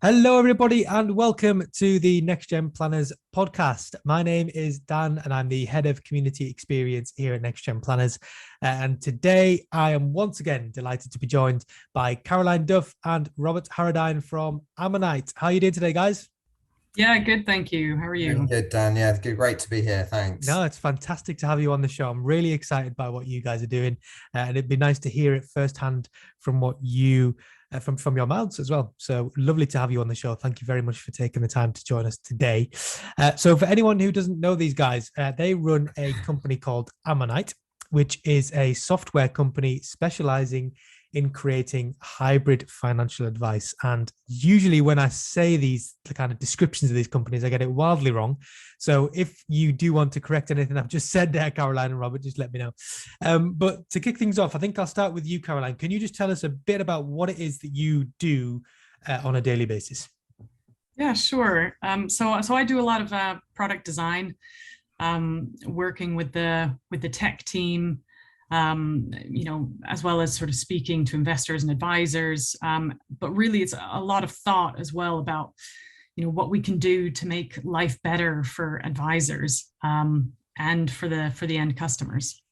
Hello, everybody, and welcome to the Next Gen Planners podcast. My name is Dan, and I'm the head of community experience here at Next Gen Planners. And today, I am once again delighted to be joined by Caroline Duff and Robert Harradine from Ammonite. How are you doing today, guys? Yeah, good. Thank you. How are Doing you? good, Dan. Yeah, good, great to be here. No, Thanks. it's fantastic to have you on the show. I'm really excited by what you guys are doing, and it'd be nice to hear it firsthand from what you from your mouths as well. So lovely to have you on the show. Thank you very much for taking the time to join us today. So for anyone who doesn't know these guys, they run a company called Ammonite, which is a software company specializing in creating hybrid financial advice. And usually when I say the kind of descriptions of these companies, I get it wildly wrong. So if you do want to correct anything I've just said there, Caroline and Robert, just let me know. But to kick things off, I think I'll start with you, Caroline. Can you just tell us a bit about what it is that you do on a daily basis? Yeah, sure. So I do a lot of product design, working with the tech team, as well as sort of speaking to investors and advisors. But really, it's a lot of thought as well about, what we can do to make life better for advisors and for the end customers.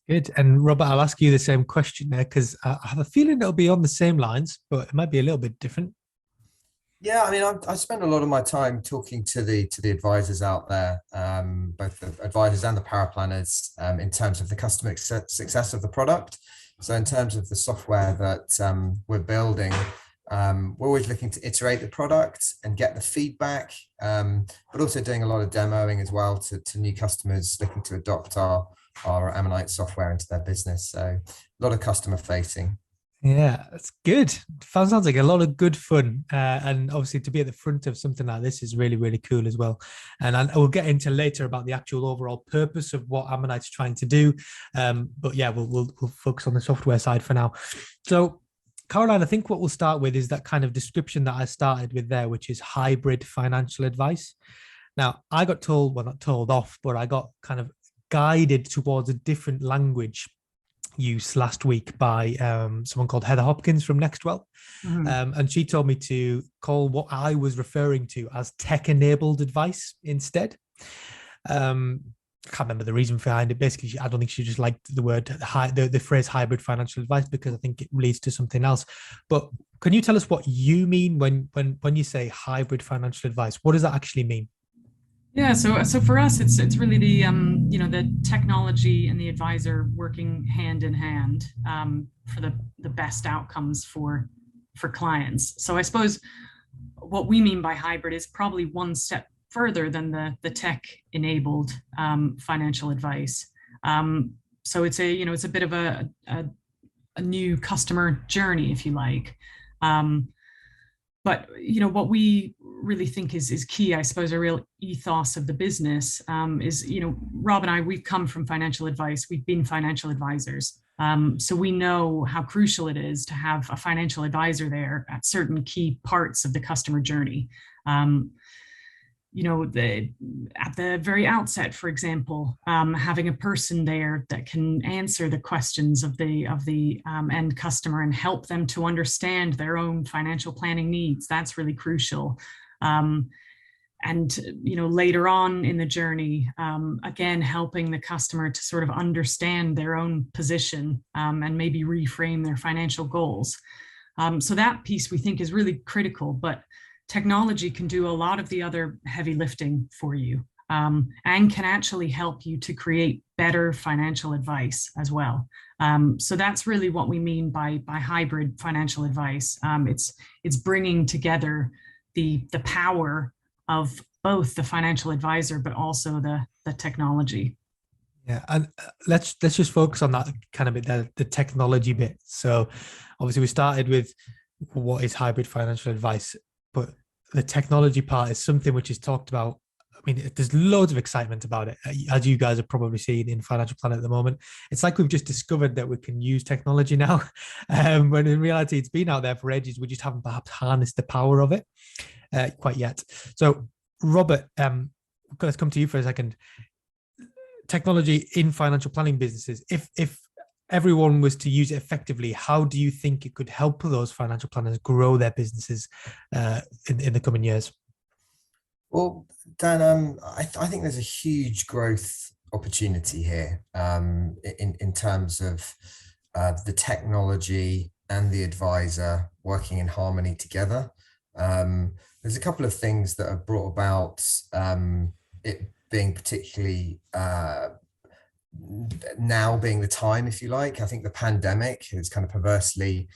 Good. And Robert, I'll ask you the same question there because I have a feeling it'll be on the same lines, but it might be a little bit different. Yeah, I mean, I spend a lot of my time talking to the advisors out there, both the advisors and the power planners, in terms of the customer success of the product. So, in terms of the software that we're building, we're always looking to iterate the product and get the feedback, but also doing a lot of demoing as well to new customers looking to adopt our Ammonite software into their business. So, a lot of customer facing. Yeah, that's good. Sounds like a lot of good fun. And obviously to be at the front of something like this is really, really cool as well. And I will get into later about the actual overall purpose of what Ammonite's trying to do. But yeah, we'll focus on the software side for now. So Caroline, I think what we'll start with is that kind of description that I started with there, which is hybrid financial advice. Now, I got told, well, not told off, but I got kind of guided towards a different language use last week by someone called Heather Hopkins from Nextwell. Mhm. And she told me to call what I was referring to as tech-enabled advice instead. I can't remember the reason behind it. Basically, I don't think she just liked the word, the phrase hybrid financial advice, because I think it leads to something else. But can you tell us what you mean when you say hybrid financial advice? What does that actually mean? Yeah, so for us, it's really the technology and the advisor working hand in hand for the best outcomes for clients. So I suppose what we mean by hybrid is probably one step further than the tech enabled financial advice. So it's a bit of a new customer journey, if you like. But what we really think is key, I suppose, a real ethos of the business is, Rob and I, we've come from financial advice. We've been financial advisors. So we know how crucial it is to have a financial advisor there at certain key parts of the customer journey. At the very outset, for example, having a person there that can answer the questions of the end customer and help them to understand their own financial planning needs. That's really crucial. And later on in the journey, again, helping the customer to sort of understand their own position and maybe reframe their financial goals. So that piece we think is really critical, but technology can do a lot of the other heavy lifting for you, and can actually help you to create better financial advice as well. So that's really what we mean by hybrid financial advice. It's bringing together the power of both the financial advisor, but also the technology. Yeah, and let's just focus on that kind of bit, the technology bit. So obviously we started with what is hybrid financial advice, but the technology part is something which is talked about. I mean, there's loads of excitement about it, as you guys have probably seen in Financial Planet at the moment. It's like we've just discovered that we can use technology now, when in reality it's been out there for ages. We just haven't perhaps harnessed the power of it quite yet. So, Robert, let's come to you for a second. Technology in financial planning businesses. If everyone was to use it effectively, how do you think it could help those financial planners grow their businesses in the coming years? Well, Dan, I think there's a huge growth opportunity here in terms of the technology and the advisor working in harmony together. There's a couple of things that have brought about it being particularly now being the time, if you like. I think the pandemic has kind of perversely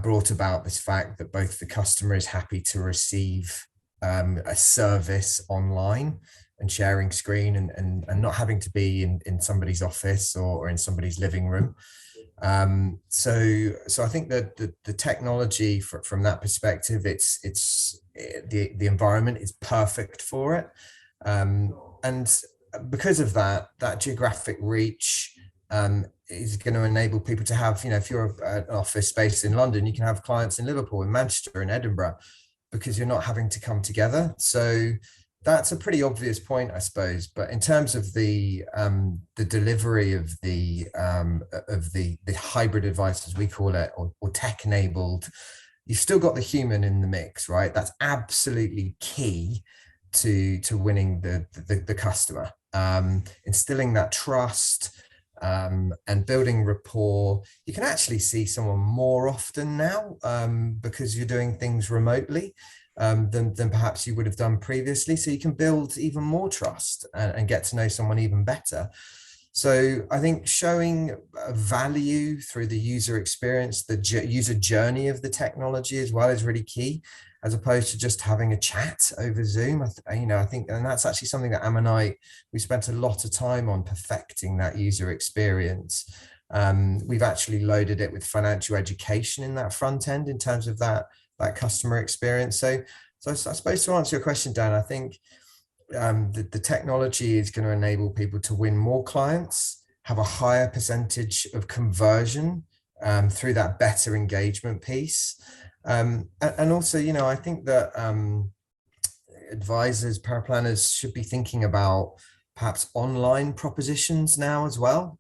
brought about this fact that both the customer is happy to receive a service online and sharing screen and not having to be in somebody's office or in somebody's living room. So I think that the technology from that perspective, it's the environment is perfect for it. And because of that geographic reach is going to enable people to have, if you're an office based in London, you can have clients in Liverpool, in Manchester, in Edinburgh, because you're not having to come together. So that's a pretty obvious point, I suppose. But in terms of the delivery of the hybrid advice, as we call it, or tech enabled, you've still got the human in the mix, right? That's absolutely key to winning the customer, instilling that trust, and building rapport. You can actually see someone more often now because you're doing things remotely than perhaps you would have done previously. So you can build even more trust and get to know someone even better. So I think showing value through the user experience, the user journey of the technology as well is really key, as opposed to just having a chat over Zoom. I think, and that's actually something that Ammonite, we spent a lot of time on perfecting that user experience. We've actually loaded it with financial education in that front end in terms of that customer experience. So I suppose to answer your question, Dan, I think the technology is going to enable people to win more clients, have a higher percentage of conversion through that better engagement piece. And also, I think that advisors, paraplanners should be thinking about perhaps online propositions now as well.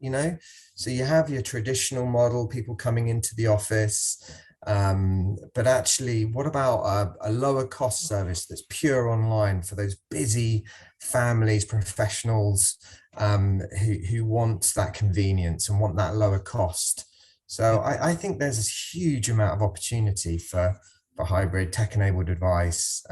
So you have your traditional model, people coming into the office, but actually, what about a lower cost service that's pure online for those busy families, professionals who want that convenience and want that lower cost? So I think there's this huge amount of opportunity for hybrid tech-enabled advice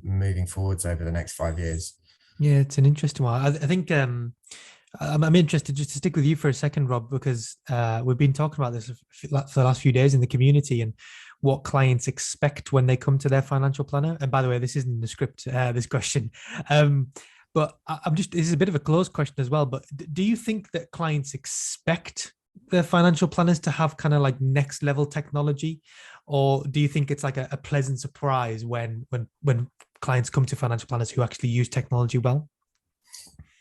moving forwards over the next 5 years. Yeah, it's an interesting one. I think I'm interested just to stick with you for a second, Rob, because we've been talking about this for the last few days in the community and what clients expect when they come to their financial planner. And by the way, this isn't in the script, this question. But this is a bit of a closed question as well, but do you think that clients expect their financial planners to have kind of like next level technology, or do you think it's like a pleasant surprise when clients come to financial planners who actually use technology well?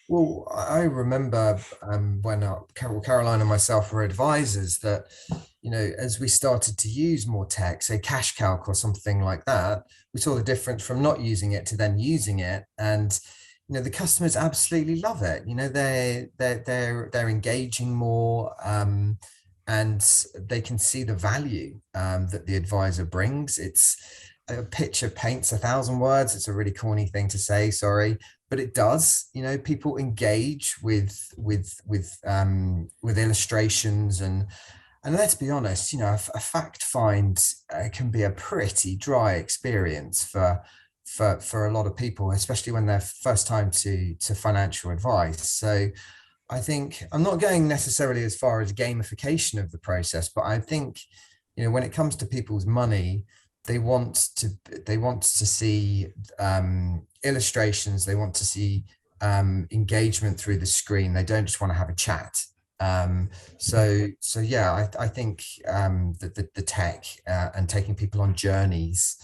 Well, I remember when Caroline and myself were advisors that, as we started to use more tech, say Cash Calc or something like that, we saw the difference from not using it to then using it. And the customers absolutely love it. They're engaging more, and they can see the value that the advisor brings. It's a picture paints 1,000 words. It's a really corny thing to say, sorry, but it does. People engage with illustrations and let's be honest, a fact find can be a pretty dry experience for a lot of people, especially when they're first time to financial advice. So I think I'm not going necessarily as far as gamification of the process, but I think, when it comes to people's money, they want to see illustrations. They want to see engagement through the screen. They don't just want to have a chat. So yeah, I think that the tech and taking people on journeys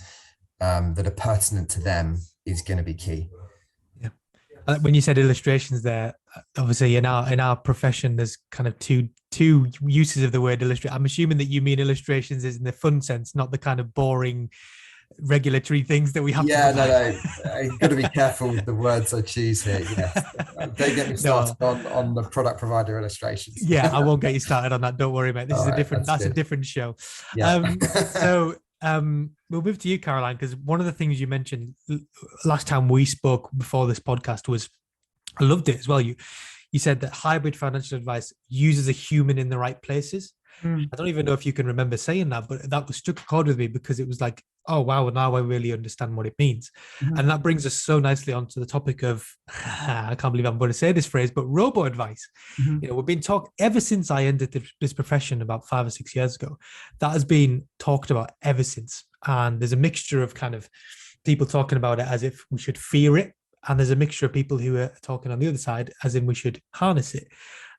that are pertinent to them is going to be key. Yeah. When you said illustrations there, obviously in our profession, there's kind of two uses of the word illustrate. I'm assuming that you mean illustrations is in the fun sense, not the kind of boring regulatory things that we have Yeah, to no, I've got to be careful with the words I choose here. Yes, don't get me started No. on the product provider illustrations. Yeah, I won't get you started on that. Don't worry, mate. This All is a right, different. That's a good. different show. Yeah. We'll move to you, Caroline, because one of the things you mentioned last time we spoke before this podcast was, I loved it as well. You said that hybrid financial advice uses a human in the right places. I don't even know if you can remember saying that, but that was struck a chord with me because it was like, oh wow, now I really understand what it means. And that brings us so nicely onto the topic of, I can't believe I'm going to say this phrase, but robo advice. We've been talking ever since I entered this profession about 5 or 6 years ago. That has been talked about ever since. And there's a mixture of kind of people talking about it as if we should fear it. And there's a mixture of people who are talking on the other side as in we should harness it.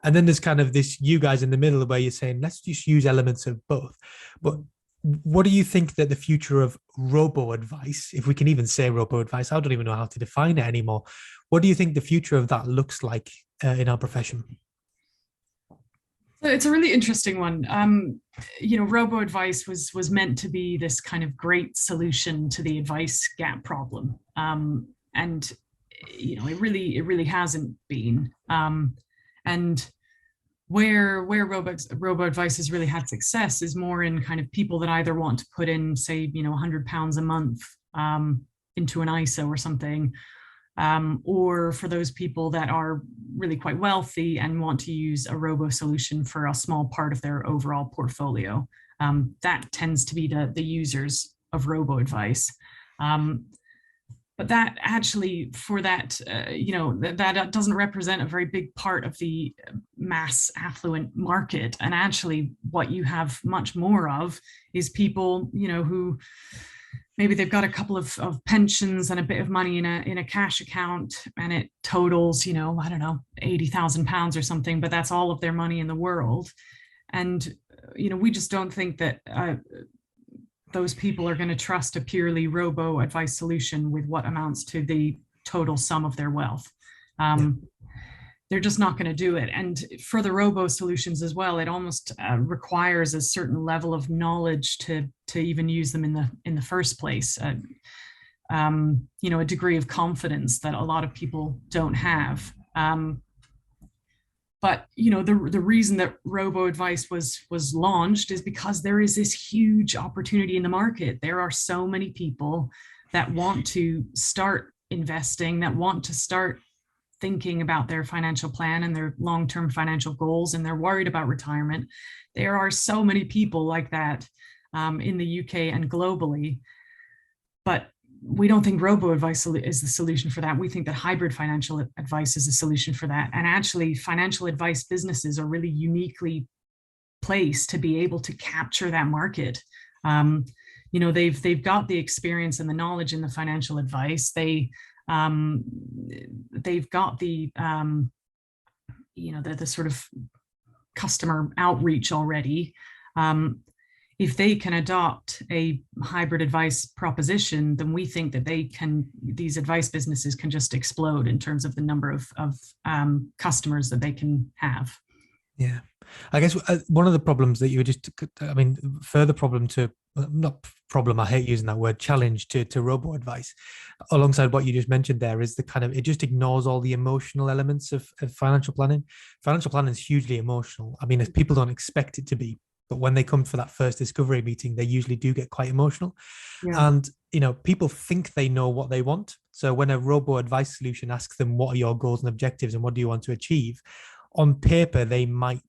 And then there's kind of this, you guys in the middle where you're saying, let's just use elements of both. But what do you think that the future of robo advice, if we can even say robo advice, I don't even know how to define it anymore. What do you think the future of that looks like in our profession? So it's a really interesting one. Robo advice was meant to be this kind of great solution to the advice gap problem. And it really hasn't been. And where robo advice has really had success is more in kind of people that either want to put in, say, £100 a month into an ISA or something, or for those people that are really quite wealthy and want to use a robo solution for a small part of their overall portfolio. That tends to be the users of robo advice. But that actually, for that, that doesn't represent a very big part of the mass affluent market. And actually, what you have much more of is people, who maybe they've got a couple of pensions and a bit of money in a cash account, and it totals, I don't know, £80,000 or something. But that's all of their money in the world. And we just don't think that those people are going to trust a purely robo advice solution with what amounts to the total sum of their wealth. They're just not going to do it. And for the robo solutions as well, it almost requires a certain level of knowledge to even use them in the first place. A degree of confidence that a lot of people don't have. But the reason that robo advice was launched is because there is this huge opportunity in the market. There are so many people that want to start investing, that want to start thinking about their financial plan and their long-term financial goals, and they're worried about retirement. There are so many people like that in the UK and globally. But we don't think robo advice is the solution for that. We think that hybrid financial advice is a solution for that. And actually, financial advice businesses are really uniquely placed to be able to capture that market. They've got the experience and the knowledge in the financial advice. They've got the the sort of customer outreach already. If they can adopt a hybrid advice proposition, then we think that these advice businesses can just explode in terms of the number of customers that they can have. Yeah. I guess one of the problems that you were further problem to, not problem, I hate using that word, challenge to robo advice, alongside what you just mentioned there, is the kind of, it just ignores all the emotional elements of financial planning. Financial planning is hugely emotional. I mean, if people don't expect it to be, but when they come for that first discovery meeting, they usually do get quite emotional. Yeah. And, people think they know what they want. So when a robo advice solution asks them, what are your goals and objectives and what do you want to achieve? On paper, they might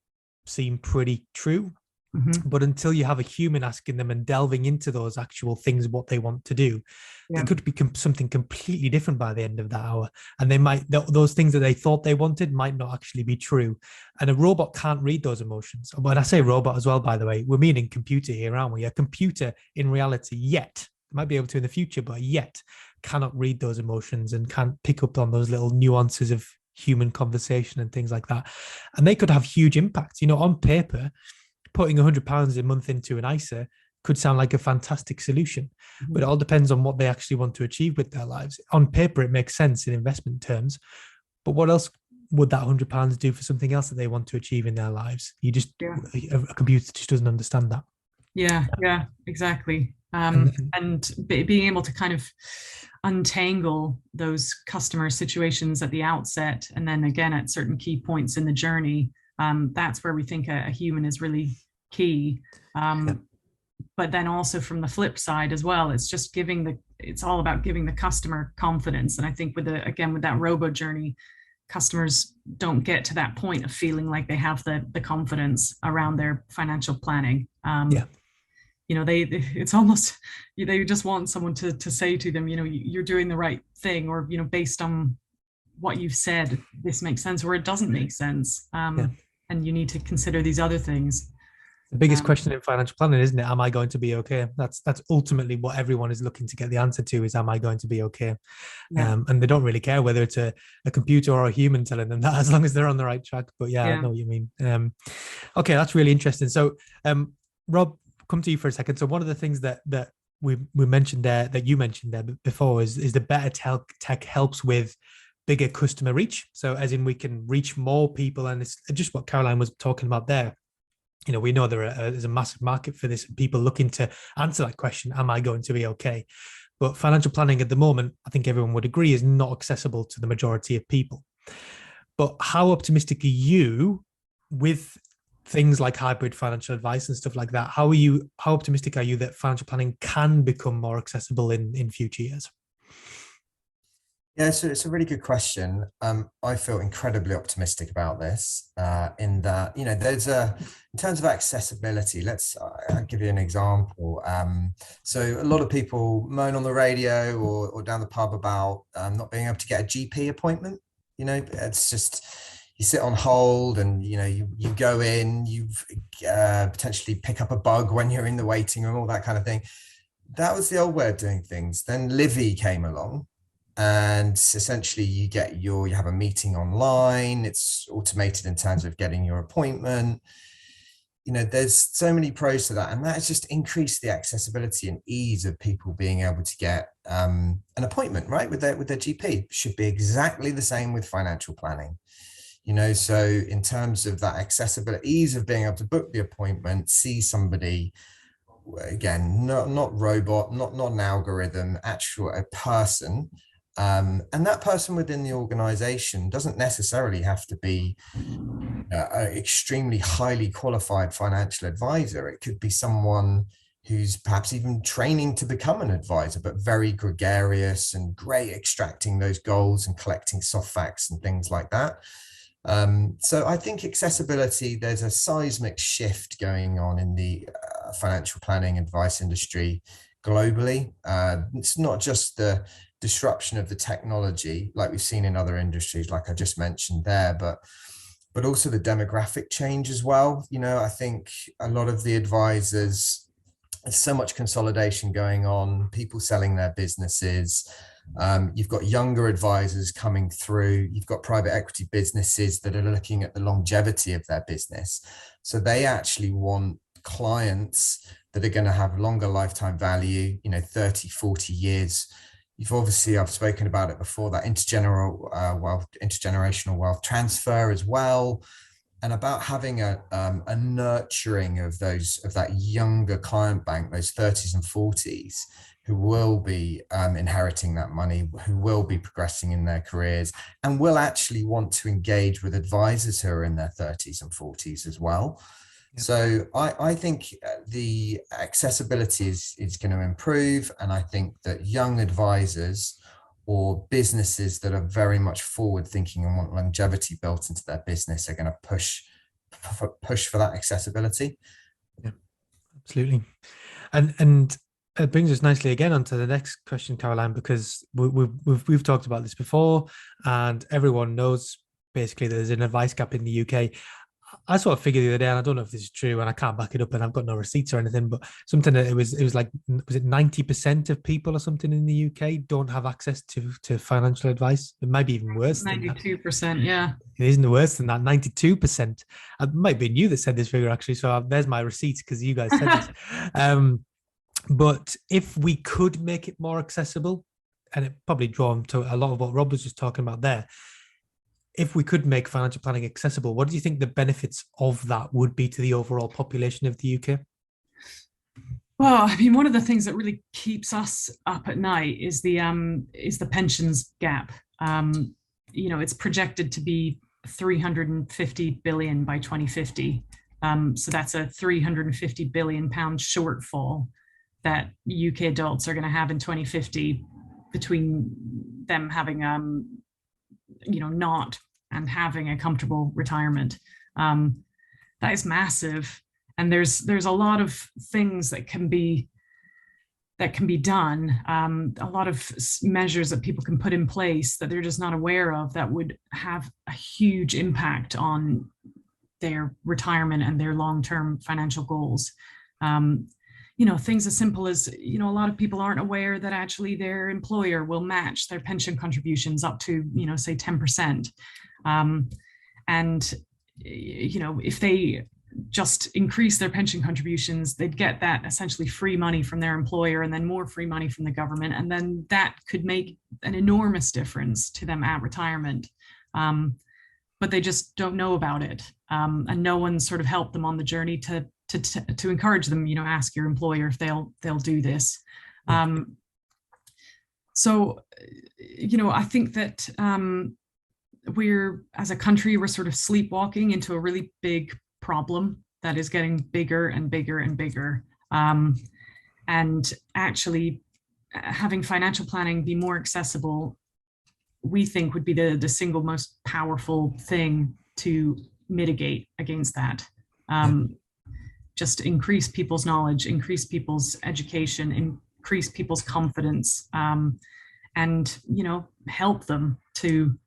seem pretty true. Mm-hmm. But until you have a human asking them and delving into those actual things, what they want to do, yeah, it could be something completely different by the end of that hour. And they might, those things that they thought they wanted might not actually be true. And a robot can't read those emotions. When I say robot as well, by the way, we're meaning computer here, aren't we? A computer in reality yet, might be able to in the future, but yet cannot read those emotions and can't pick up on those little nuances of human conversation and things like that. And they could have huge impacts. On paper, putting £100 a month into an ISA could sound like a fantastic solution, but it all depends on what they actually want to achieve with their lives. On paper, it makes sense in investment terms, but what else would that £100 do for something else that they want to achieve in their lives? A computer just doesn't understand that. Yeah, exactly. and being able to kind of untangle those customer situations at the outset, and then again at certain key points in the journey. That's where we think a human is really key. But then also from the flip side as well, it's all about giving the customer confidence. And I think with that Robo journey, customers don't get to that point of feeling like they have the confidence around their financial planning. It's almost, they just want someone to say to them, you're doing the right thing, or, based on what you've said, this makes sense, or it doesn't make sense. And you need to consider these other things. The biggest question in financial planning, isn't it? Am I going to be okay? That's ultimately what everyone is looking to get the answer to, is, am I going to be okay? And they don't really care whether it's a computer or a human telling them that, as long as they're on the right track. But I know what you mean. Okay, that's really interesting. So Rob, come to you for a second. So one of the things that we mentioned there, that you mentioned there before, is the better tech helps with bigger customer reach. So as in, we can reach more people, and it's just what Caroline was talking about there. We know there's a massive market for this, people looking to answer that question, am I going to be okay? But financial planning at the moment, I think everyone would agree, is not accessible to the majority of people. But how optimistic are you with things like hybrid financial advice and stuff like that? How optimistic are you that financial planning can become more accessible in future years? Yeah, so it's a really good question. I feel incredibly optimistic about this, in that, there's in terms of accessibility, I'll give you an example. So a lot of people moan on the radio or down the pub about not being able to get a GP appointment. It's just, you sit on hold, and, you go in, you potentially pick up a bug when you're in the waiting room, all that kind of thing. That was the old way of doing things. Then Livy came along, and essentially you have a meeting online. It's automated in terms of getting your appointment. There's so many pros to that, and that has just increased the accessibility and ease of people being able to get an appointment, right, with their GP. Should be exactly the same with financial planning. So in terms of that accessibility, ease of being able to book the appointment, see somebody, again, not robot, not an algorithm, a person. And that person within the organization doesn't necessarily have to be an extremely highly qualified financial advisor. It could be someone who's perhaps even training to become an advisor, but very gregarious and great extracting those goals and collecting soft facts and things like that. So I think accessibility, there's a seismic shift going on in the financial planning advice industry globally. It's not just the disruption of the technology like we've seen in other industries, like I just mentioned there, but also the demographic change as well. I think a lot of the advisors, there's so much consolidation going on, people selling their businesses. You've got younger advisors coming through. You've got private equity businesses that are looking at the longevity of their business. So they actually want clients that are going to have longer lifetime value, 30, 40 years. I've spoken about it before, that intergenerational wealth transfer as well, and about having a nurturing of that younger client bank, those 30s and 40s, who will be inheriting that money, who will be progressing in their careers, and will actually want to engage with advisors who are in their 30s and 40s as well. So I think the accessibility is going to improve. And I think that young advisors or businesses that are very much forward thinking and want longevity built into their business are going to push for that accessibility. Yeah, absolutely. And it brings us nicely again onto the next question, Caroline, because we've talked about this before, and everyone knows basically there's an advice gap in the UK. I sort of figured the other day, and I don't know if this is true, and I can't back it up, and I've got no receipts or anything, but something that it was like, was it 90% of people or something in the UK don't have access to financial advice? It might be even worse. 92%, yeah. It isn't worse than that. 92%. It might be you that said this figure, actually. So there's my receipts, because you guys said this. But if we could make it more accessible, and it probably drawn to a lot of what Rob was just talking about there, if we could make financial planning accessible, what do you think the benefits of that would be to the overall population of the UK? Well, I mean, one of the things that really keeps us up at night is the pensions gap. It's projected to be 350 billion by 2050. So that's a 350 billion pound shortfall that UK adults are going to have in 2050 between them having not and having a comfortable retirement. That is massive, and there's a lot of things that can be done, a lot of measures that people can put in place that they're just not aware of that would have a huge impact on their retirement and their long-term financial goals. Things as simple as, a lot of people aren't aware that actually their employer will match their pension contributions up to, say 10%. And, if they just increase their pension contributions, they'd get that essentially free money from their employer and then more free money from the government. And then that could make an enormous difference to them at retirement. But they just don't know about it. And no one sort of helped them on the journey to encourage them, ask your employer if they'll do this. So, I think that as a country, we're sort of sleepwalking into a really big problem that is getting bigger and bigger and bigger. And actually having financial planning be more accessible, we think would be the single most powerful thing to mitigate against that. Just increase people's knowledge, increase people's education, increase people's confidence, and help them to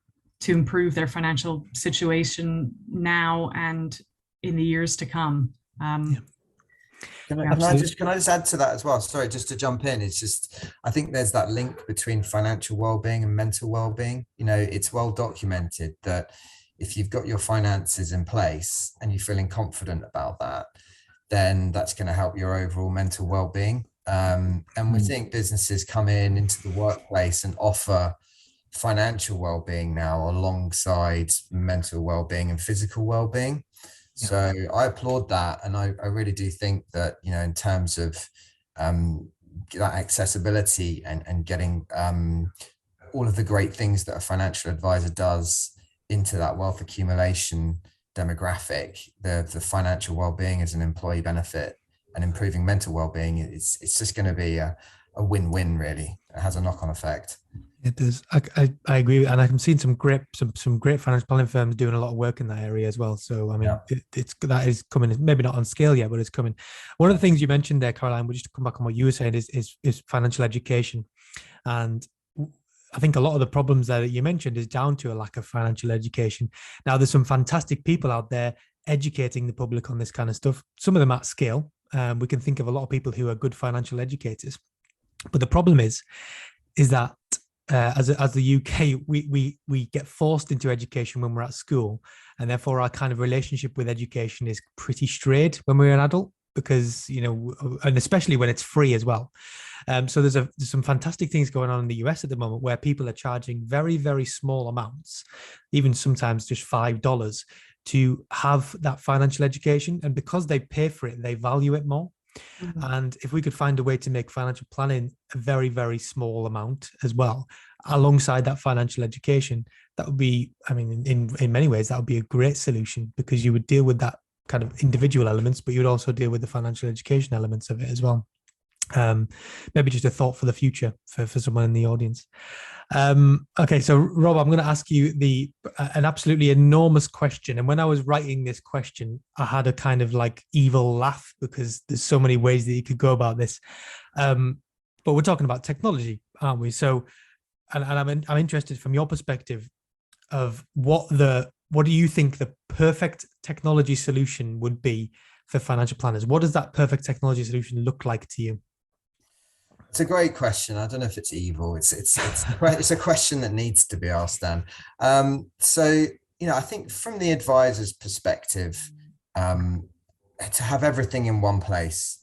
improve their financial situation now and in the years to come. Can I just add to that as well? Sorry, just to jump in. It's just, I think there's that link between financial well-being and mental well-being. It's well documented that if you've got your finances in place and you're feeling confident about that, then that's going to help your overall mental well-being. And we think businesses come into the workplace and offer financial well-being now alongside mental well-being and physical well-being. So I applaud that. And I really do think that, in terms of that accessibility and getting all of the great things that a financial advisor does into that wealth accumulation demographic, the financial well-being as an employee benefit and improving mental well-being, it's just going to be a win-win, really. It has a knock-on effect. It does. I agree, and I'm seeing some great financial planning firms doing a lot of work in that area as well. So I mean, that is coming. Maybe not on scale yet, but it's coming. One of the things you mentioned there, Caroline, just to come back on what you were saying, is financial education, and I think a lot of the problems there that you mentioned is down to a lack of financial education. Now, there's some fantastic people out there educating the public on this kind of stuff. Some of them at scale. We can think of a lot of people who are good financial educators, but the problem is that as the UK, we get forced into education when we're at school, and therefore our kind of relationship with education is pretty straight when we're an adult, because and especially when it's free as well. So there's some fantastic things going on in the US at the moment where people are charging very, very small amounts, even sometimes just $5, to have that financial education, and because they pay for it, they value it more. Mm-hmm. And if we could find a way to make financial planning a very, very small amount as well, alongside that financial education, that would be, I mean, in many ways, that would be a great solution, because you would deal with that kind of individual elements, but you would also deal with the financial education elements of it as well. Maybe just a thought for the future for someone in the audience. Okay, so Rob, I'm going to ask you an absolutely enormous question. And when I was writing this question, I had a kind of like evil laugh, because there's so many ways that you could go about this. But we're talking about technology, aren't we? So, and I'm interested from your perspective of what do you think the perfect technology solution would be for financial planners? What does that perfect technology solution look like to you? It's a great question. I don't know if it's evil. It's a question that needs to be asked, Dan. So, I think from the advisor's perspective, to have everything in one place,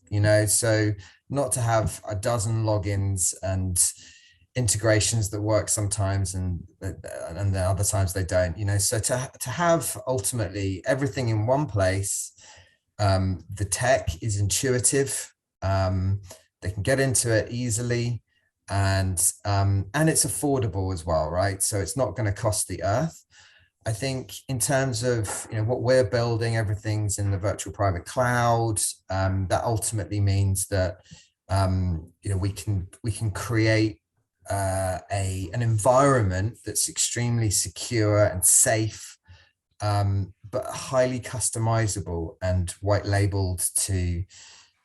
so not to have a dozen logins and integrations that work sometimes and then other times they don't, so to have ultimately everything in one place. The tech is intuitive. They can get into it easily, and it's affordable as well, right? So it's not going to cost the earth. I think in terms of what we're building, everything's in the virtual private cloud. That ultimately means that we can create an environment that's extremely secure and safe, but highly customizable and white labeled to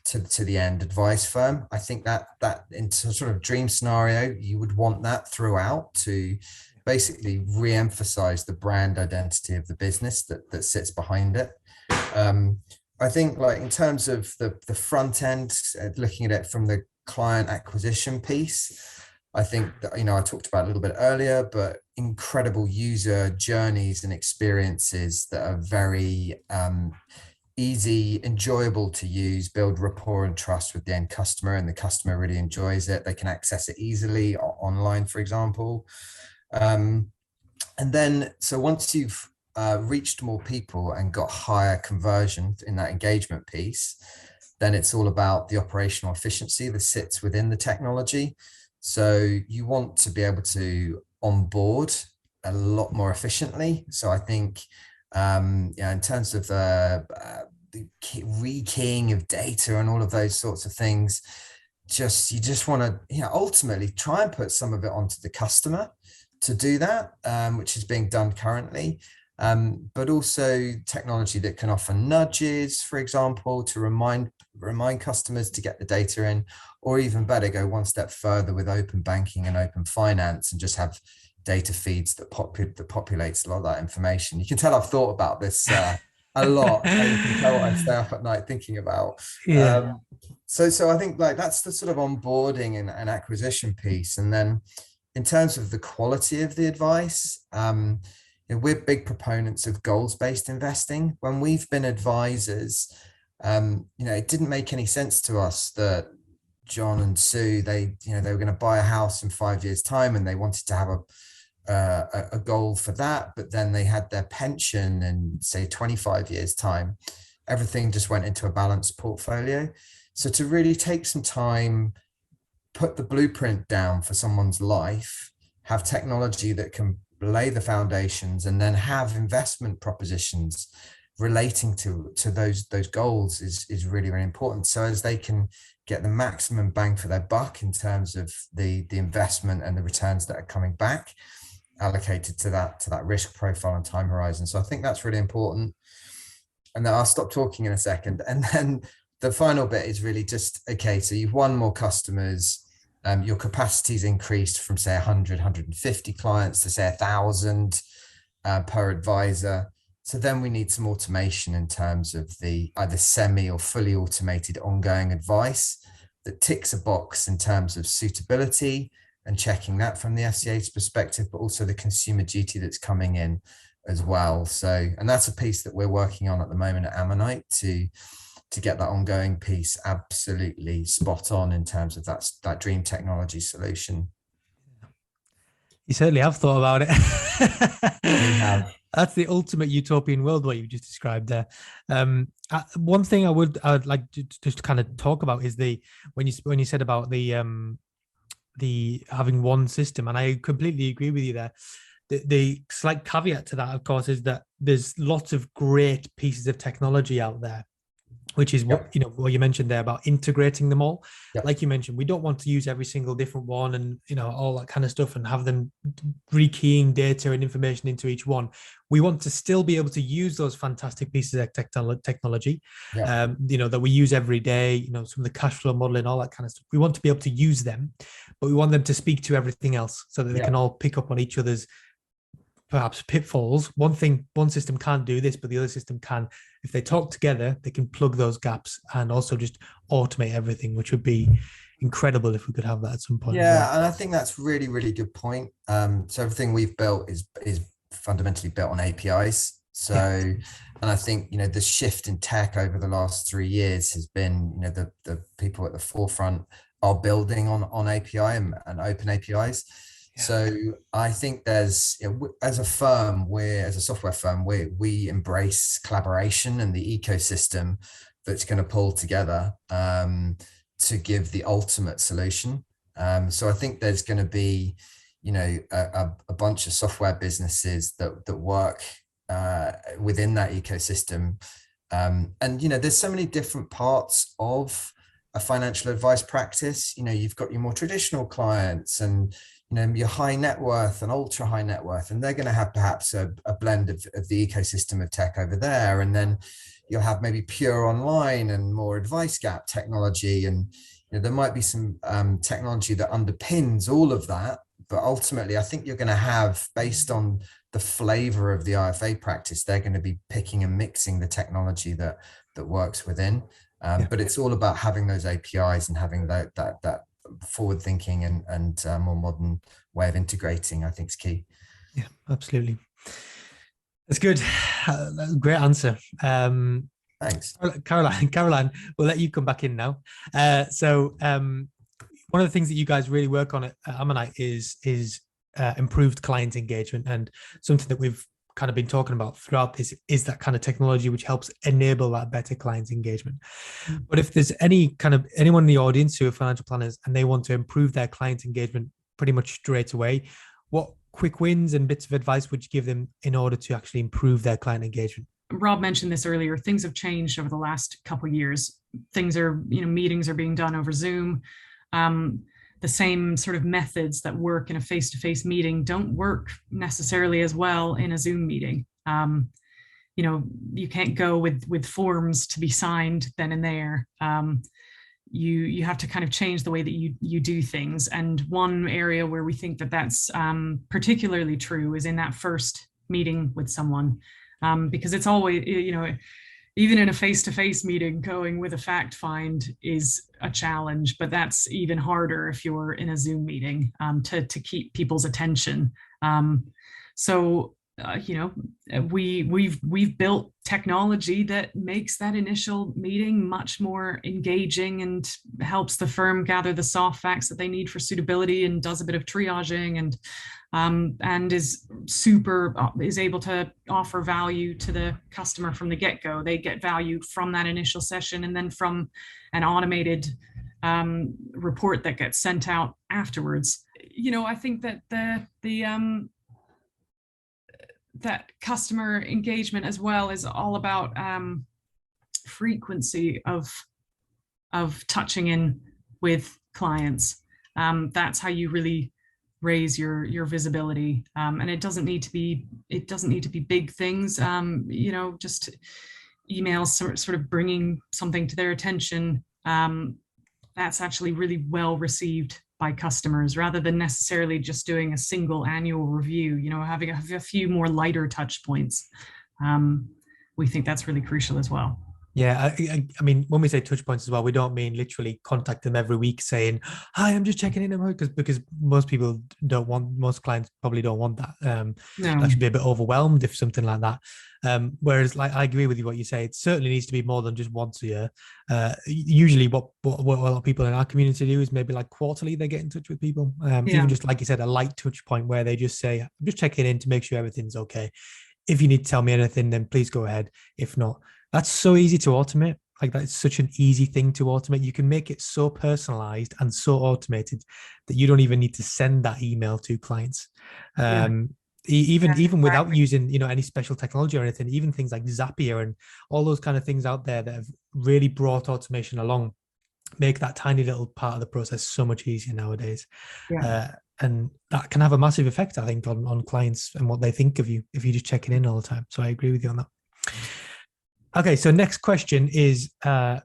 the end advice firm. I think that in sort of dream scenario, you would want that throughout to basically re-emphasize the brand identity of the business that sits behind it. I think, like, in terms of the front end, looking at it from the client acquisition piece, I think that, I talked about a little bit earlier, but incredible user journeys and experiences that are very easy, enjoyable to use, build rapport and trust with the end customer, and the customer really enjoys it. They can access it easily online, for example. And then, so once you've reached more people and got higher conversion in that engagement piece, then it's all about the operational efficiency that sits within the technology. So you want to be able to onboard a lot more efficiently. So I think, in terms of the rekeying of data and all of those sorts of things, you just want to, ultimately try and put some of it onto the customer to do that, which is being done currently. But also technology that can offer nudges, for example, to remind customers to get the data in, or even better, go one step further with open banking and open finance and just have data feeds that populates a lot of that information. You can tell I've thought about this a lot. You can tell I stay up at night thinking about. Yeah. So I think, like, that's the sort of onboarding and acquisition piece. And then in terms of the quality of the advice, we're big proponents of goals-based investing. When we've been advisors, it didn't make any sense to us that John and Sue, they were going to buy a house in 5 years' time, and they wanted to have a goal for that, but then they had their pension in, say, 25 years' time. Everything just went into a balanced portfolio. So to really take some time, put the blueprint down for someone's life, have technology that can lay the foundations, and then have investment propositions relating to those goals is really, really important. So as they can get the maximum bang for their buck in terms of the investment and the returns that are coming back, allocated to that risk profile and time horizon. So I think that's really important. And then I'll stop talking in a second. And then the final bit is really just, okay, so you've won more customers. Your capacity's increased from, say, 100, 150 clients to, say, 1,000 per advisor. So then we need some automation in terms of the either semi or fully automated ongoing advice that ticks a box in terms of suitability and checking that from the FCA's perspective, but also the consumer duty that's coming in as well. So, and that's a piece that we're working on at the moment at Ammonite to get that ongoing piece absolutely spot on in terms of that dream technology solution. You certainly have thought about it. We have. That's the ultimate utopian world, what you've just described there. One thing I would like to just kind of talk about is when you said about the having one system, and I completely agree with you there. The slight caveat to that, of course, is that there's lots of great pieces of technology out there, which is what what you mentioned there about integrating them all. Yep. Like you mentioned, we don't want to use every single different one and all that kind of stuff and have them rekeying data and information into each one. We want to still be able to use those fantastic pieces of technology, Yep. that we use every day, some of the cash flow modeling, all that kind of stuff. We want to be able to use them, but we want them to speak to everything else so that they can all pick up on each other's perhaps pitfalls. One system can't do this, but the other system can. If they talk together, they can plug those gaps and also just automate everything, which would be incredible if we could have that at some point. Yeah, and I think that's really, really good point. So everything we've built is fundamentally built on APIs. So, and I think, the shift in tech over the last 3 years has been, the people at the forefront are building on API and open APIs. Yeah. So I think there's, as a firm, as a software firm, we embrace collaboration and the ecosystem that's going to pull together to give the ultimate solution. So I think there's going to be, a bunch of software businesses that work within that ecosystem. And, there's so many different parts of a financial advice practice. You've got your more traditional clients and, your high net worth and ultra high net worth, and they're going to have perhaps a blend of the ecosystem of tech over there. And then you'll have maybe pure online and more advice gap technology. And there might be some technology that underpins all of that. But ultimately, I think you're going to have, based on the flavor of the IFA practice, they're going to be picking and mixing the technology that works within. But it's all about having those APIs and having that forward thinking and more modern way of integrating, I think, is key. Yeah, absolutely. That's good. That's a great answer. Thanks. Caroline, we'll let you come back in now. So one of the things that you guys really work on at Ammonite is improved client engagement, and something that we've kind of been talking about throughout this is that kind of technology which helps enable that better client engagement. But if there's anyone in the audience who are financial planners and they want to improve their client engagement pretty much straight away, what quick wins and bits of advice would you give them in order to actually improve their client engagement? Rob mentioned this earlier. Things have changed over the last couple of years. Things are, meetings are being done over Zoom. The same sort of methods that work in a face-to-face meeting don't work necessarily as well in a Zoom meeting. You can't go with forms to be signed then and there. You have to kind of change the way that you do things. And one area where we think that that's particularly true is in that first meeting with someone, because it's always, even in a face-to-face meeting, going with a fact find is a challenge, but that's even harder if you're in a Zoom meeting, to keep people's attention. We've built technology that makes that initial meeting much more engaging and helps the firm gather the soft facts that they need for suitability, and does a bit of triaging, and is able to offer value to the customer from the get-go. They get value from that initial session, and then from an automated report that gets sent out afterwards. I think that that customer engagement as well is all about frequency of touching in with clients. That's how you really raise your visibility, and it doesn't need to be big things. Just emails sort of bringing something to their attention. That's actually really well received by customers, rather than necessarily just doing a single annual review. Having a few more lighter touch points. We think that's really crucial as well. Yeah, I mean, when we say touch points as well, we don't mean literally contact them every week saying, "Hi, I'm just checking in," because most clients probably don't want that. No. That should be a bit overwhelmed if something like that. Whereas, like, I agree with you what you say. It certainly needs to be more than just once a year. Usually, what a lot of people in our community do is maybe like quarterly they get in touch with people. Even just like you said, a light touch point where they just say, "I'm just checking in to make sure everything's okay. If you need to tell me anything, then please go ahead. If not." That's so easy to automate. Like, that's such an easy thing to automate. You can make it so personalized and so automated that you don't even need to send that email to clients. Even without using, any special technology or anything, even things like Zapier and all those kind of things out there that have really brought automation along, make that tiny little part of the process so much easier nowadays. And that can have a massive effect, I think, on clients and what they think of you if you're just checking in all the time. So I agree with you on that. Okay, so next question is our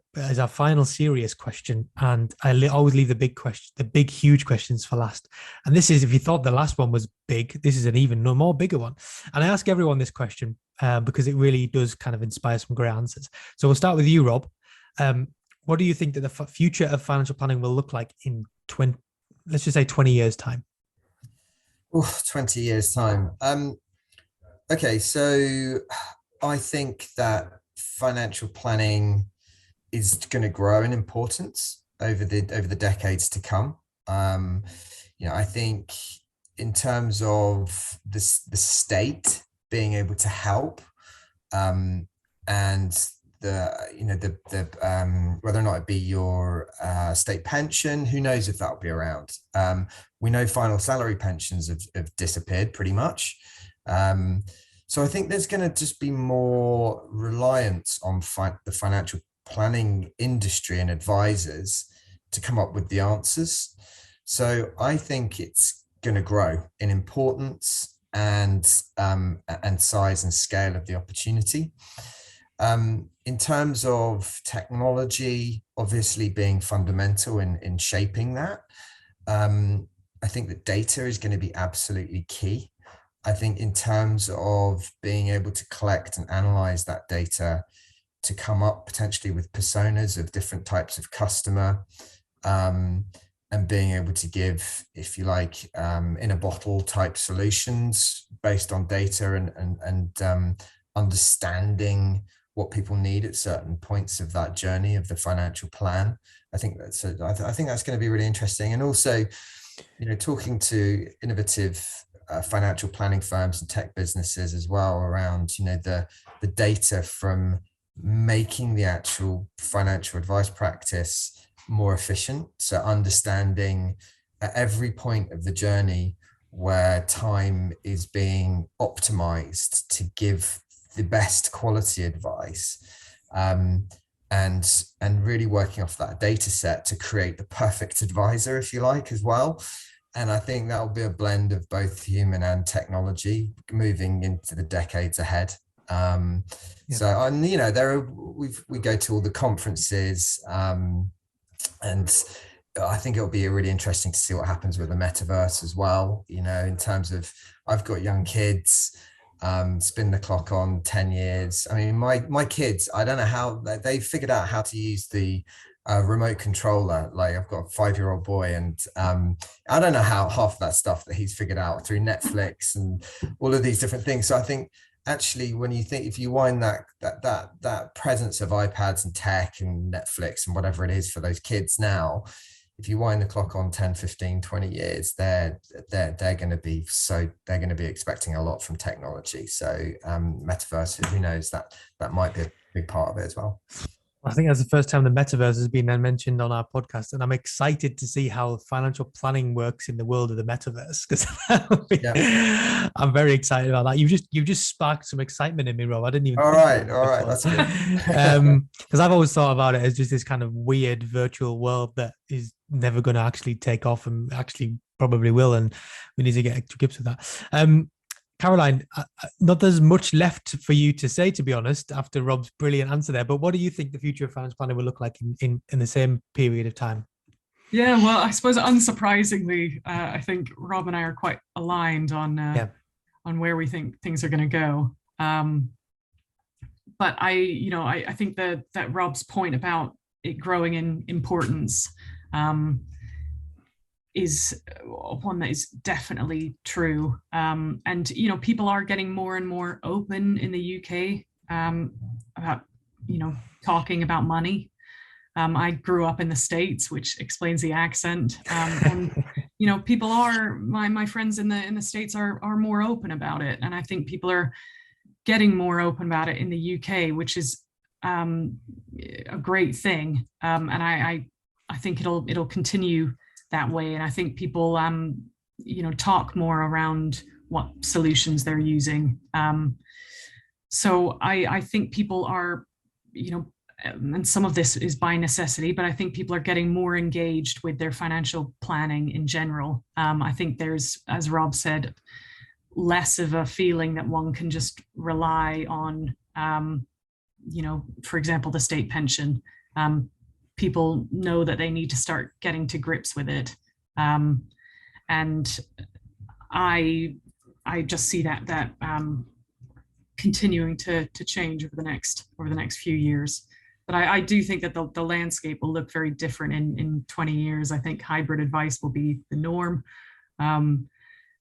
final serious question, and I always leave the big, huge questions for last. And this is, if you thought the last one was big, this is an even more bigger one. And I ask everyone this question because it really does kind of inspire some great answers. So we'll start with you, Rob. What do you think that the future of financial planning will look like in 20 years' time? 20 years' time. Okay, so I think that financial planning is going to grow in importance over the decades to come. I think in terms of the state being able to help, and whether or not it be your state pension, who knows if that'll be around. We know final salary pensions have disappeared pretty much. So I think there's going to just be more reliance on the financial planning industry and advisors to come up with the answers. So I think it's going to grow in importance and size and scale of the opportunity. In terms of technology, obviously being fundamental in shaping that, I think that data is going to be absolutely key. I think in terms of being able to collect and analyze that data to come up potentially with personas of different types of customer, and being able to give, if you like, in a bottle type solutions based on data and understanding what people need at certain points of that journey of the financial plan. I think that's going to be really interesting. And also, talking to innovative financial planning firms and tech businesses as well around, the data from making the actual financial advice practice more efficient. So understanding at every point of the journey where time is being optimized to give the best quality advice, and really working off that data set to create the perfect advisor, if you like, as well. And I think that will be a blend of both human and technology moving into the decades ahead. So, we go to all the conferences, and I think it'll be really interesting to see what happens with the metaverse as well. In terms of, I've got young kids, spin the clock on 10 years. I mean, my kids, I don't know how they figured out how to use the remote controller. Like, I've got a 5-year-old boy, and I don't know how half of that stuff that he's figured out through Netflix and all of these different things. So I think actually, when you think, if you wind that presence of iPads and tech and Netflix and whatever it is for those kids now, if you wind the clock on 10, 15, 20 years, they're going to be expecting a lot from technology. So metaverse, who knows, that might be a big part of it as well. I think that's the first time the metaverse has been mentioned on our podcast, and I'm excited to see how financial planning works in the world of the metaverse, because I'm very excited about that. You've just sparked some excitement in me, Rob. I didn't even. All right, that's good. Because I've always thought about it as just this kind of weird virtual world that is never going to actually take off, and actually probably will, and we need to get to grips with that. Caroline, not there's much left for you to say, to be honest, after Rob's brilliant answer there. But what do you think the future of financial planning will look like in the same period of time? Yeah, well, I suppose unsurprisingly, I think Rob and I are quite aligned on where we think things are going to go. But I think that Rob's point about it growing in importance is one that is definitely true. And, people are getting more and more open in the UK about, talking about money. I grew up in the States, which explains the accent. And, people are, my friends in the States are more open about it. And I think people are getting more open about it in the UK, which is a great thing. And I think it'll continue that way. And I think people, talk more around what solutions they're using. So I think people are, and some of this is by necessity, but I think people are getting more engaged with their financial planning in general. I think there's, as Rob said, less of a feeling that one can just rely on, for example, the state pension. People know that they need to start getting to grips with it. And I just see that continuing to change over the next few years. But I do think that the landscape will look very different in 20 years. I think hybrid advice will be the norm.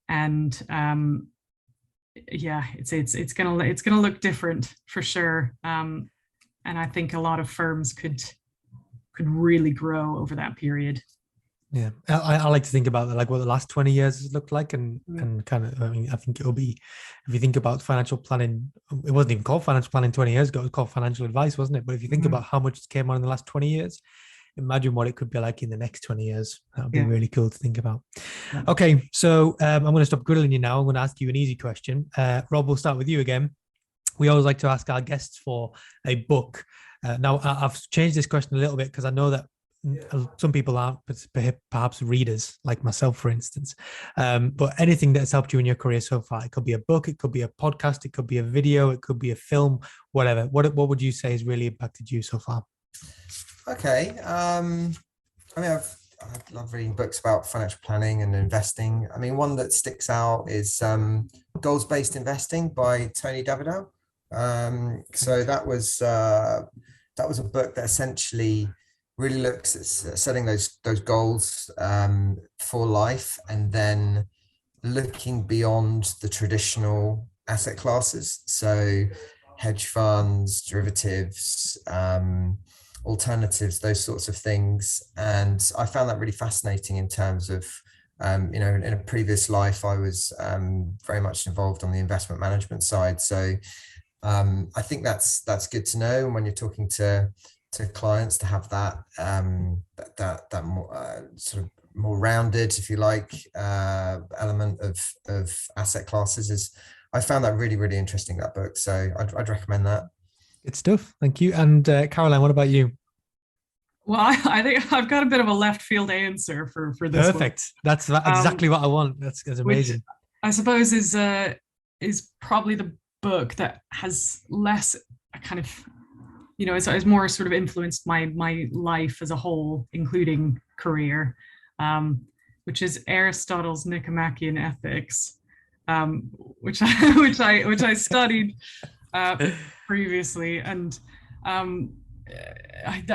It's gonna look different for sure. And I think a lot of firms could really grow over that period. Yeah, I like to think about like what the last 20 years has looked like, and kind of, I mean, I think it'll be, if you think about financial planning, it wasn't even called financial planning 20 years ago, it was called financial advice, wasn't it? But if you think about how much came on in the last 20 years, imagine what it could be like in the next 20 years. That would be really cool to think about. Okay, so I'm going to stop grilling you now. I'm going to ask you an easy question. Rob, we'll start with you again. We always like to ask our guests for a book. Now, I've changed this question a little bit because I know that some people aren't perhaps readers, like myself, for instance. But anything that's helped you in your career so far, it could be a book, it could be a podcast, it could be a video, it could be a film, whatever. What would you say has really impacted you so far? Okay. I mean, I love reading books about financial planning and investing. I mean, one that sticks out is Goals-Based Investing by Tony Davidow. So that was a book that essentially really looks at setting those goals for life, and then looking beyond the traditional asset classes. So hedge funds, derivatives, alternatives, those sorts of things. And I found that really fascinating in terms of, in a previous life, I was very much involved on the investment management side. So I think that's good to know when you're talking to clients, to have that that more sort of more rounded, if you like, element of asset classes. Is I found that really, really interesting, that book. So I'd recommend that. Good stuff. Thank you. And Caroline, what about you? Well, I think I've got a bit of a left field answer for this. Perfect. One. That's exactly what I want. That's amazing. Which I suppose is probably the book that has less kind of, it's more sort of influenced my life as a whole, including career, which is Aristotle's Nicomachean Ethics, which I studied previously, and one of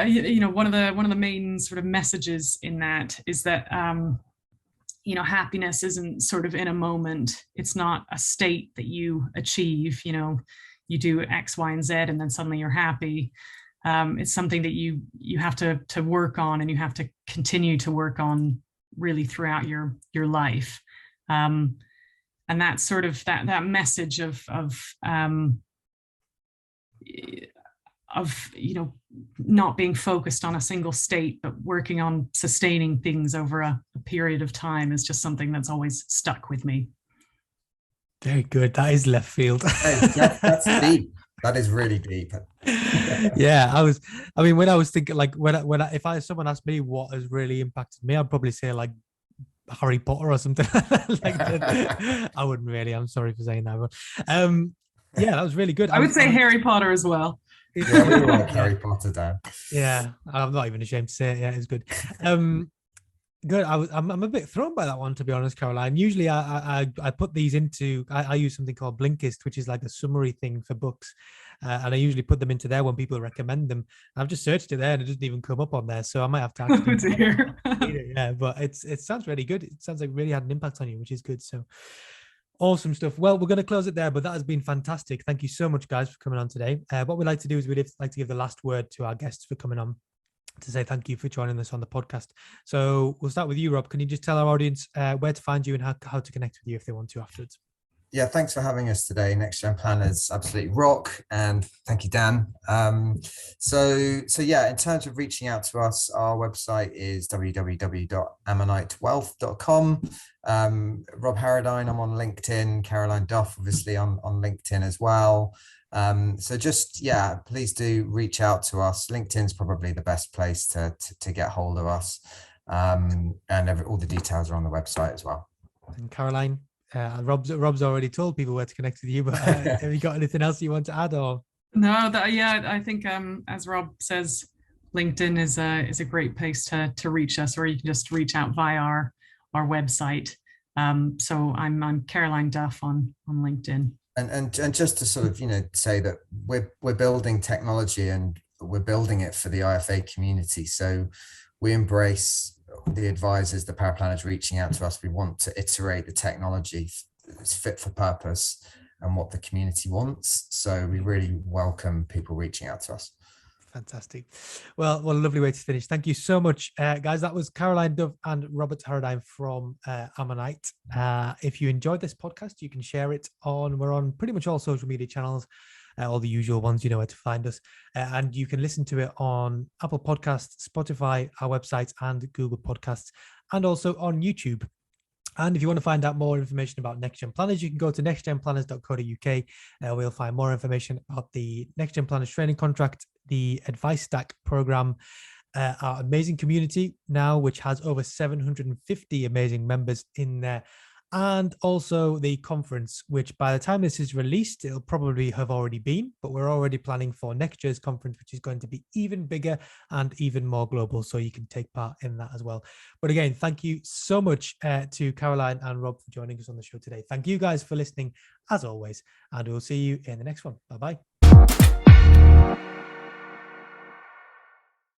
the main sort of messages in that is that happiness isn't sort of in a moment. It's not a state that you achieve. You do X, Y, and Z, and then suddenly you're happy. It's something that you have to work on, and you have to continue to work on really throughout your life. And that's sort of that message of not being focused on a single state, but working on sustaining things over a period of time is just something that's always stuck with me. Very good. That is left field. That's deep. That is really deep. Yeah, when I was thinking, like, if someone asked me what has really impacted me, I'd probably say like Harry Potter or something like that. I wouldn't really. I'm sorry for saying that, but yeah, that was really good. I would say Harry Potter as well. Yeah, we like Harry Potter, Dan. Yeah, I'm not even ashamed to say it. Yeah, it's good. Good. I'm a bit thrown by that one, to be honest, Caroline. Usually I put these into, I use something called Blinkist, which is like a summary thing for books. And I usually put them into there when people recommend them. I've just searched it there and it doesn't even come up on there. So I might have to actually yeah, but it sounds really good. It sounds like it really had an impact on you, which is good. So awesome stuff. Well, we're going to close it there, but that has been fantastic. Thank you so much, guys, for coming on today. What we'd like to do is we'd like to give the last word to our guests for coming on, to say thank you for joining us on the podcast. So we'll start with you, Rob. Can you just tell our audience where to find you and how to connect with you if they want to afterwards? Yeah, thanks for having us today. Next Gen Planners absolutely rock, and thank you, Dan. So yeah, in terms of reaching out to us, our website is www.ammonitewealth.com. Rob Harradine, I'm on LinkedIn. Caroline Duff, obviously on LinkedIn as well. So just, yeah, please do reach out to us. LinkedIn's probably the best place to get hold of us. And all the details are on the website as well. And Caroline, Rob's already told people where to connect with you, but have you got anything else you want to add? Or no, I think as Rob says, LinkedIn is a great place to reach us, or you can just reach out via our website. So I'm Caroline Duff on LinkedIn. And just to sort of say that we're building technology, and we're building it for the IFA community. So we embrace the advisors, the power planners reaching out to us. We want to iterate the technology that's fit for purpose and what the community wants. So we really welcome people reaching out to us. Fantastic. Well, what a lovely way to finish. Thank you so much, guys. That was Caroline Duff and Robert Harradine from Ammonite. If you enjoyed this podcast, you can share it we're on pretty much all social media channels, all the usual ones, you know where to find us. And you can listen to it on Apple Podcasts, Spotify, our website, and Google Podcasts, and also on YouTube. And if you want to find out more information about Next Gen Planners, you can go to nextgenplanners.co.uk. We'll find more information about the Next Gen Planners training contract, the Advice Stack program, our amazing community now, which has over 750 amazing members in there, and also the conference, which by the time this is released, it'll probably have already been, but we're already planning for next year's conference, which is going to be even bigger and even more global. So you can take part in that as well. But again, thank you so much to Caroline and Rob for joining us on the show today. Thank you guys for listening as always, and we'll see you in the next one. Bye-bye.